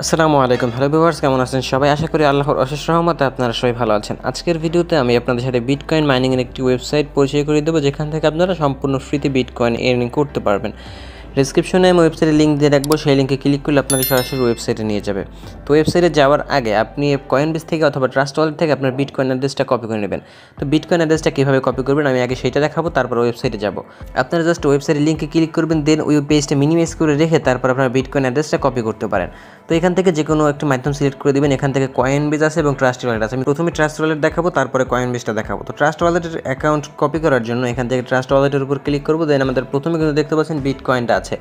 আসসালামু আলাইকুম hello viewers, কেমন আছেন সবাই? আশা করি আল্লাহর অশেষ রহমতে আপনারা সবাই ভালো আছেন। আজকের ভিডিওতে আমি আপনাদের সাথে বিটকয়েন মাইনিংয়ের একটি ওয়েবসাইট পরিচয় করে দেবো, যেখান থেকে আপনারা সম্পূর্ণ ফ্রিতে বিটকয়েন আর্নিং করতে পারবেন। ডেসক্রিপশনে আমি ওয়েবসাইটের লিঙ্ক দিয়ে রাখবো, সেই লিঙ্কে ক্লিক করলে আপনাকে সরাসরি ওয়েবসাইটে নিয়ে যাবে। তো ওয়েবসাইটে যাওয়ার আগে আপনি কয়েনবেস থেকে অথবা ট্রাস্ট ওয়ালেট থেকে আপনার বিটকয়েন অ্যাড্রেসটা কপি করে নেবেন। তো বিটকয়েন অ্যাড্রেসটা কীভাবে কপি করবেন আমি আগে সেটা দেখাবো, তারপর ওয়েবসাইটে যাব। আপনারা জাস্ট ওয়েবসাইটের লিঙ্কে ক্লিক করবেন, দেন ওই পেজটা মিনিমাইজ করে রেখে তারপর আপনার বিটকয়েন অ্যাড্রেসটা কপি করতে পারেন। তো এখান থেকে যে কোনো একটা মাধ্যম সিলেক্ট করে দেবেন। এখান থেকে কয়েনবেস আছে এবং ট্রাস্ট ওয়ালেট আছে। আমি প্রথমে ট্রাস্ট ওয়ালেট দেখাবো, তারপরে কয়েনবেসটা দেখাবো। তো ট্রাস্ট ওয়ালেটের অ্যাকাউন্ট কপি করার জন্য এখান থেকে ট্রাস্ট ওয়ালেটের উপর ক্লিক করবো। দেন আমাদের প্রথমে কিন্তু দেখতে পাচ্ছেন বিটকয়েনটা আছে,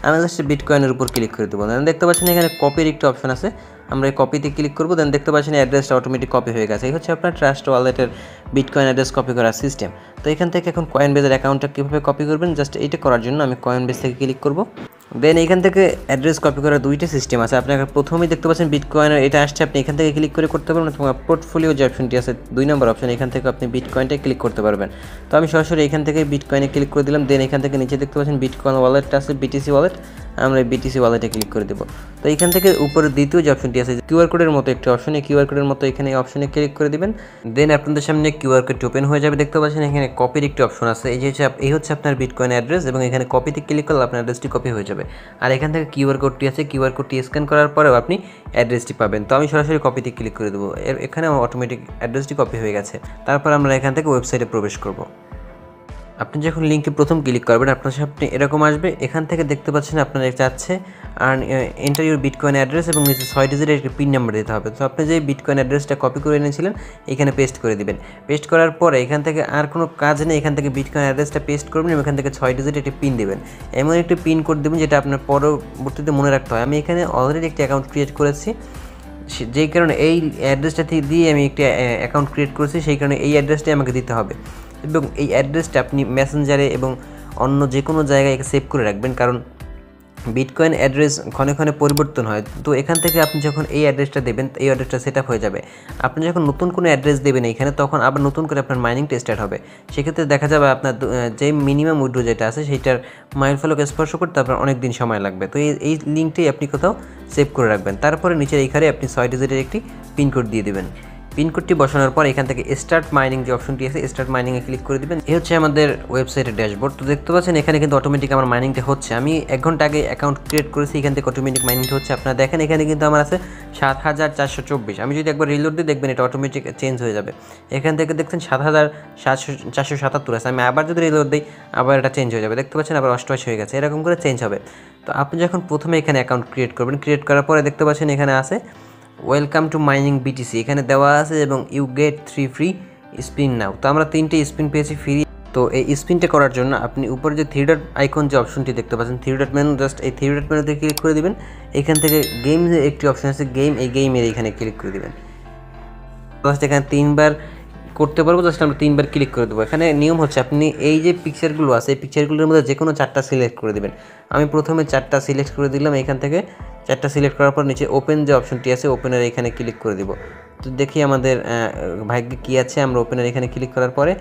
আমি জাস্ট বিটকয়েনের উপর ক্লিক করে দেবো। দেন দেখতে পাচ্ছেন এখানে কপির একটি অপশন আছে, আমরা এই কপিতে ক্লিক করবো। দেন দেখতে পাচ্ছেন অ্যাড্রেসটা অটোমেটিক কপি হয়ে গেছে। এই হচ্ছে আপনার ট্রাস্ট ওয়ালেটের বিটকয়েন অ্যাড্রেস কপি করার সিস্টেম। তো এখান থেকে এখন কয়েনবেসের অ্যাকাউন্টটা কীভাবে কপি করবেন, জাস্ট এইটা করার জন্য আমি কয়েনবেস থেকে ক্লিক করব। দেন এখান থেকে অ্যাড্রেস কপি করার দুইটা সিস্টেম আছে। আপনাকে প্রথমেই দেখতে পাচ্ছেন বিটকয়েনের এটা আসছে, আপনি এখান থেকে ক্লিক করে করতে পারবেন, অথবা পোর্টফোলিও যে অপশনটি আছে 2 নম্বর অপশন, এখান থেকে আপনি বিটকয়েনটাই ক্লিক করতে পারবেন। তো আমি সরাসরি এখান থেকে বিটকয়েনে ক্লিক করে দিলাম। দেন এখান থেকে নিচে দেখতে পাচ্ছেন বিটকয়েন ওয়ালেটটা আছে, বিটিসি ওয়ালেট, আমরা বিটিসি ওয়ালেটে ক্লিক করে দেবো। তো এখান থেকে উপরে দ্বিতীয় যে অপশনটি আছে কিউআর কোডের মতো একটি অপশন, এই কিউআর কোডের মতো এখানে এই অপশনে ক্লিক করে দিবেন। দেন আপনাদের সামনে কিউআর কোডটি ওপেন হয়ে যাবে। দেখতে পাচ্ছেন এখানে কপির একটি অপশন আছে, এই হচ্ছে আপনার বিটকয়েন অ্যাড্রেস, এবং এখানে কপিতে ক্লিক করলে আপনার অ্যাড্রেসটি কপি হয়ে যাবে। আর এখান থেকে কিউআর কোডটি আছে, কিউআর কোডটি স্ক্যান করার পরেও আপনি অ্যাড্রেসটি পাবেন। তো আমি সরাসরি কপিতে ক্লিক করে দেবো, এখানে অটোমেটিক অ্যাড্রেসটি কপি হয়ে গেছে। তারপর আমরা এখান থেকে ওয়েবসাইটে প্রবেশ করব। আপনি যখন লিঙ্কে প্রথম ক্লিক করবেন আপনার সামনে এরকম আসবে। এখান থেকে দেখতে পাচ্ছেন আপনারা চাচ্ছে আর এন্টার ইউর বিটকয়েন অ্যাড্রেস, এবং নিচে 6 ডিজিটের একটি পিন নাম্বার দিতে হবে। তো আপনি যে বিটকয়েন অ্যাড্রেসটা কপি করে এনেছিলেন এখানে পেস্ট করে দিবেন। পেস্ট করার পরে এখান থেকে আর কোনো কাজ নেই, এখান থেকে বিটকয়েন অ্যাড্রেসটা পেস্ট করবেন এবং এখান থেকে 6 ডিজিটের একটি পিন দেবেন। এমন একটি পিন কোড দেবেন যেটা আপনার পরবর্তীতে মনে রাখতে হয়। আমি এখানে অলরেডি একটি অ্যাকাউন্ট ক্রিয়েট করেছি, যেই কারণে এই অ্যাড্রেসটা দিয়ে আমি একটি অ্যাকাউন্ট ক্রিয়েট করেছি, সেই কারণে এই অ্যাড্রেসটাই আমাকে দিতে হবে। এবং এই অ্যাড্রেসটা আপনি মেসেঞ্জারে এবং অন্য যে কোনো জায়গায় সেভ করে রাখবেন, কারণ বিটকয়েন অ্যাড্রেস ক্ষণে ক্ষণে পরিবর্তন হয়। তো এখান থেকে আপনি যখন এই অ্যাড্রেসটা দেবেন এই অ্যাড্রেসটা সেট আপ হয়ে যাবে। আপনি যখন নতুন কোনো অ্যাড্রেস দেবেন এখানে, তখন আবার নতুন করে আপনার মাইনিংটা স্টার্ট হবে। সেক্ষেত্রে দেখা যাবে আপনার যে মিনিমাম উইথড্র যেটা আছে সেইটার মাইলফলক স্পর্শ করতে আপনার অনেক দিন সময় লাগবে। তো এই লিঙ্কটি আপনি কোথাও সেভ করে রাখবেন। তারপরে নিচের এইখানে আপনি 6 ডিজিটের একটি পিনকোড দিয়ে দেবেন। পিনকোডটি বসানোর পর এখান থেকে স্টার্ট মাইনিং যে অপশনটি আছে স্টার্ট মাইনিংয়ে ক্লিক করে দিবেন। এই হচ্ছে আমাদের ওয়েবসাইটের ড্যাশবোর্ড। তো দেখতে পাচ্ছেন এখানে কিন্তু অটোমেটিক আমার মাইনিংটা হচ্ছে। আমি 1 ঘন্টা আগে অ্যাকাউন্ট ক্রিয়েট করেছি, এখান থেকে অটোমেটিক মাইনিংটা হচ্ছে। আপনারা দেখেন এখানে কিন্তু আমার আছে 7424। আমি যদি একবার রিলোড দিই দেখবেন এটা অটোমেটিক চেঞ্জ হয়ে যাবে। এখান থেকে দেখছেন 7477 আছে। আমি আবার যদি রিলোড দিই আবার এটা চেঞ্জ হয়ে যাবে। দেখতে পাচ্ছেন আবার 88 হয়ে গেছে, এরকম করে চেঞ্জ হবে। তো আপনি যখন প্রথমে এখানে অ্যাকাউন্ট ক্রিয়েট করবেন, ক্রিয়েট করার পরে দেখতে পাচ্ছেন এখানে আছে ওয়েলকাম টু মাইনিং বিটিসি, এখানে দেওয়া আছে, এবং ইউ গেট 3 ফ্রি স্পিন নাও। তো আমরা 3টে স্পিন পেয়েছি ফ্রি। তো এই স্পিনটা করার জন্য আপনি উপরে যে 3 ডট আইকন যে অপশনটি দেখতে পাচ্ছেন 3 ডট মেনু, জাস্ট এই 3 ডট মেনুতে ক্লিক করে দিবেন। এখান থেকে গেম যে একটি অপশন আছে এই গেমের এখানে ক্লিক করে দিবেন। জাস্ট এখানে 3বার করতে পারবো, জাস্ট আমরা 3বার ক্লিক করে দেবো। এখানে নিয়ম হচ্ছে আপনি এই যে পিকচারগুলো আছে এই পিকচারগুলোর মধ্যে যে কোনো 4টা সিলেক্ট করে দেবেন। আমি প্রথমে 4টা সিলেক্ট করে দিলাম। এখান থেকে 4টা সিলেক্ট করার পর নিচে ওপেন যে অপশনটি আছে ওপেনের এখানে ক্লিক করে দিব। তো দেখি আমাদের ভাগ্যে কী আছে। আমরা ওপেনের এখানে ক্লিক করার পরে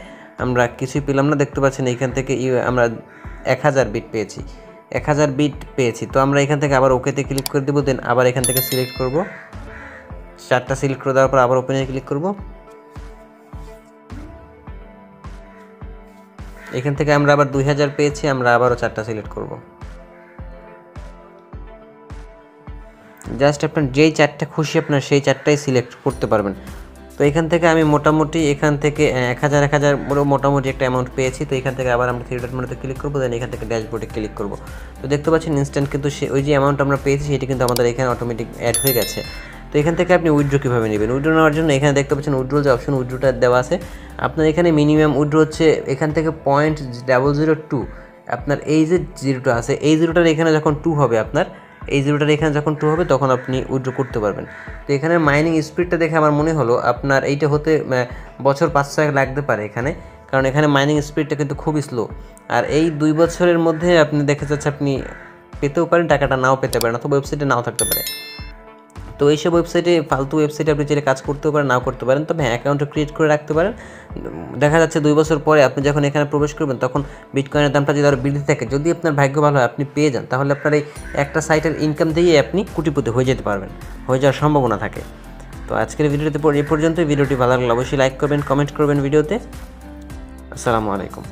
আমরা কিছুই পেলাম না। দেখতে পাচ্ছেন এখান থেকে আমরা 1000 বিট পেয়েছি, 1000 বিট পেয়েছি। তো আমরা এখান থেকে আবার ওকেতে ক্লিক করে দেবো। দেন আবার এখান থেকে সিলেক্ট করব, 4টা সিলেক্ট করে দেওয়ার পর আবার ওপেনে ক্লিক করব। এখান থেকে আমরা আবার 2000 পেয়েছি, আমরা আবারও 4টা সিলেক্ট করব। জাস্ট আপনার যেই 4টা খুশি আপনার সেই 4টাই সিলেক্ট করতে পারবেন। তো এখান থেকে আমি মোটামুটি এখান থেকে 1000 মোটামুটি একটা অ্যামাউন্ট পেয়েছি। তো এখান থেকে আবার আমরা 3 ডট মেনুতে ক্লিক করবো, দেন এখান থেকে ড্যাশবোর্ডে ক্লিক করব। তো দেখতে পাচ্ছেন ইনস্ট্যান্ট কিন্তু ওই যে অ্যামাউন্ট আমরা পেয়েছি সেটি কিন্তু আমাদের এখানে অটোমেটিক অ্যাড হয়ে গেছে। তো এখান থেকে আপনি উইথড্র কীভাবে নেবেন, উইথড্র নেওয়ার জন্য এখানে দেখতে পাচ্ছেন উইথড্র যে অপশন উইথড্রটা দেওয়া আছে। আপনার এখানে মিনিমাম উইথড্র হচ্ছে এখান থেকে 0.002। আপনার এই যে জিরোটা আছে এই জিরোটার এখানে যখন 2 হবে, আপনার এই জিরোটার এখানে যখন 2 হবে তখন আপনি উইথড্র করতে পারবেন। তো এখানে মাইনিং স্পিডটা দেখে আমার মনে হলো আপনার এইটা হতে বছর 5-6 লাগতে পারে এখানে, কারণ এখানে মাইনিং স্পিডটা কিন্তু খুবই স্লো। আর এই 2 বছরের মধ্যে আপনি দেখা যাচ্ছে আপনি পেতেও পারেন, টাকাটা নাও পেতে পারেন, অথবা ওয়েবসাইটে নাও থাকতে পারে। তো এইসব ওয়েবসাইটে ফালতু ওয়েবসাইটে আপনি চাইলে কাজ করতেও পারেন, নাও করতে পারেন, তবে হ্যাঁ অ্যাকাউন্টটা ক্রিয়েট করে রাখতে পারেন। দেখা যাচ্ছে 2 বছর পরে আপনি যখন এখানে প্রবেশ করবেন তখন বিটকয়েনের দামটা যদি আরও বৃদ্ধি থাকে, যদি আপনার ভাগ্য ভালো হয় আপনি পেয়ে যান, তাহলে আপনার এই একটা সাইটের ইনকাম দিয়ে আপনি কোটিপতি হয়ে যেতে পারবেন, হয়ে যাওয়ার সম্ভাবনা থাকে। তো আজকের ভিডিওতে এই পর্যন্ত। ভিডিওটি ভালো লাগলে অবশ্যই লাইক করবেন, কমেন্ট করবেন ভিডিওতে। আসসালামু আলাইকুম।